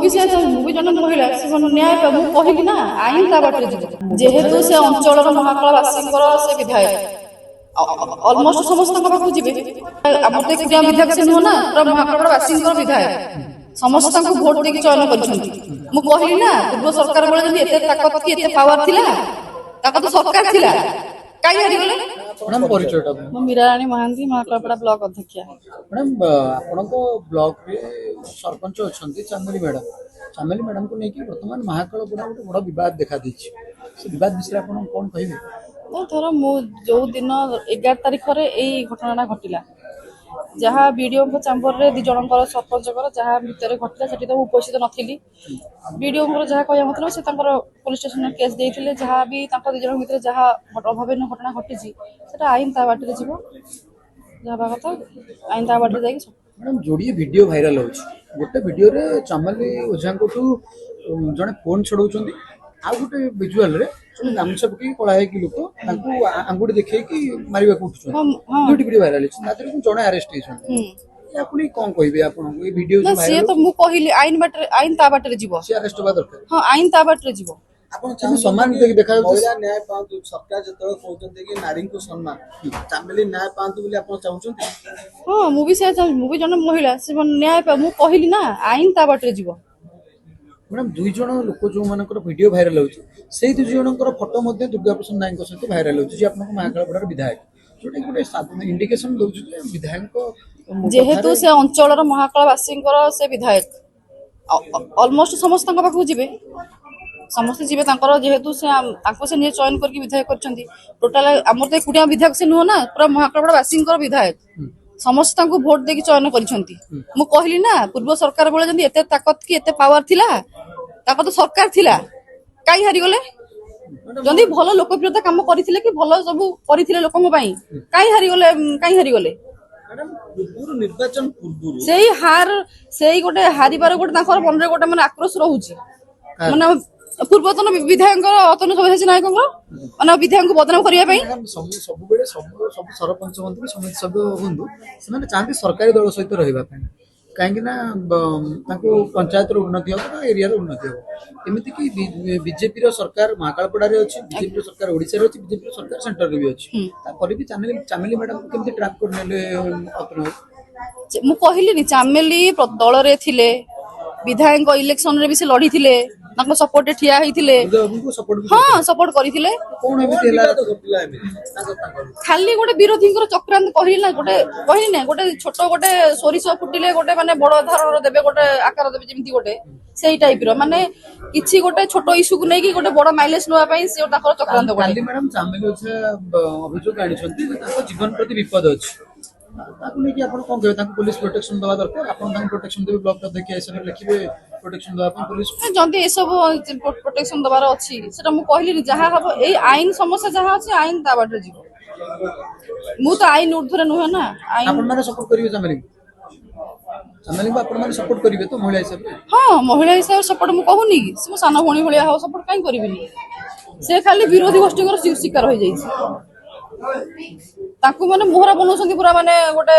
भी से मुझे जन महिला न्याय कहली ना आईन ता बाटे जेहेतु से अंचल महाकलवासी से विधायक अलमोस्ट समस्त पाखु जी आम तो एक विधायक से नुह ना पूरा महाकलवासी विधायक समस्त भोट देके चयन कहली ना पूर्व सरकार बेले ताकत कि पावर थिला ताकत तो सरकार थिला काई हारी गले मैडम परिचयटा मो मीराराणी महांती महाकलपड़ा ब्लॉक अध्यक्ष मैडम आपनक ब्लॉक रे सरपंच अछंती चामेली मैडम को लेकिन वर्तमान महाकलपड़ा गोटे बड़ विवाद देखा दी से विवाद विषय आपन कोन कहिबे थर मु जो दिन 11 तारिख रे एई घटनाटा घटिला जहाँ वीडियो चैम्बर रे दि जनकर सरपंच जहाँ भितर घटला से तो उपस्थित नथिली वीडियो जहाँ कहया मतलब से पुलिस स्टेशन में केस देइथिले जहाँ भी दि जन भितर जहाँ अभावन घटना घटी सेटा आईन ता बाटे जीवो जहाँ कथा आईन ता बाटे जाई मैडम जोड़िए वीडियो भाइराल होछि गोटे वीडियो रे चामेली ओझा को जने फोन छड़ौछंती आ गोटे विजुअल रे गामछा पकई कला है कि लोक तांको आंगुडी देखै कि मारिबा को उठछन दुटी वीडियो भाइराल छै नातिर जने अरेस्ट हेछन या पुनी कोन कहिबे आपन ए वीडियो जो भाइराल से तो मु कहिली आईन ता बाटे जीवो से अरेस्ट बा दरकार हां आईन ता बाटे जीवो आपन सम्मान देखा महिला न्याय पांतु सरकार जत कहउछन्ते कि नारी को सम्मान चामेली न्याय पांतु बोली आपन चाहुछन्ते हां मु भी जन महिला से न्याय मु कहिली ना आईन ता बाटे जीवो मैडम दुई जन लोक जो मानकर वीडियो भाइराल होछि सेही दुई जनकर फोटो मध्ये दुर्गा प्रसाद नायक सहित भाइराल होछि जे आपन महाकालपड़ार विधायक जोटे गोटे इंडिकेशन दउछि जे विधायक जेहेतु से अंचल महाकालवासी से विधायक अलमोस्ट समस्त पाखु जीवे समस्त जीवे जेहेतु से नहीं चयन करके विधायक करछंती टोटल आमर तो एकुटिया विधायक से नुह ना पूरा महाकालपड़ावासी विधायक समस्त भोट देके चयन करछंती मु कहली ना पूर्व सरकार बेले जंदी एते ताकत कि एते पावर थिला ताकत तो सरकार थिला काई हारी गले जंदी भलो लोकप्रियता काम करिथिले कि भलो सब करिथिले लोकन पई काई हारी गले मैडम पूर्व निर्वाचन पूर्व सेही हार सेही गोटे हारिबार गोटे ताकर मन रे गोटे माने आक्रोश रहउची माने पूर्वतन विधायक अतनु सभ्यसाची नायक माने विधायक बदनाम करिया पई सब बेले सब सरपंच मंत्री समिति सभ्य बंधु से चाहते सरकारी दल सहित रहिबा कहीं ना पंचायत उन्नति हम एरिया उन्नति हम एमती कि बीजेपी सरकार महाकालपड़ा अच्छी बीजेपी सरकार ओडिशा अच्छी बीजेपी सरकार सेंटर भी अच्छी भी चामेली मैडम केमती ट्रैक करने मु कहली चामेली दल रे थिले विधायक इलेक्शन रे भी से लड़ी थिले ताको सपोर्ट ठिया होइथिले हां सपोर्ट करिथिले कोन एमती हला खाली गोटे विरोधी चक्रांत कहली ना गोटे छोट गोटे सोरिष फुटिले गोटे माने बड़ धारण देबे गोटे आकार देबे जेमती गोटे सेही टाइप रो माने किछि गोटे छोट इशू को नै कि गोटे बड़ माइलेज नवा पई से ताकर चक्रांत खाली मैडम चामेली ओछा अभियोग आनी छथि ताको जीवन प्रति विपद अछि ताको नै कि आपण कोन कहबे ताको पुलिस प्रोटेक्शन दवा दरकार आपण ताको प्रोटेक्शन देबे ब्लॉक अध्यक्ष ऐसे लिखिबे प्रोटेक्शन दवा आपण पुलिस जंदी ए सब प्रोटेक्शन दबार अछि सेटा मु कहली जहा हबो ए आईन समस्या जहा अछि आईन ता बाटे जीवो मु तो आईन ऊर्ध्वरे नुह ना आईन आपण माने सपोर्ट करिवे चामेली को आपण माने सपोर्ट करिवे तो महिला हिसाब रे हां महिला हिसाब सपोर्ट मु कहूनी कि से साना भणी भलिया हो सपोर्ट काई करिविनी से खाली विरोधी गोष्ठी शिकार हो जाई ताकू माने मोहरा बनौछंती पूरा माने गोटे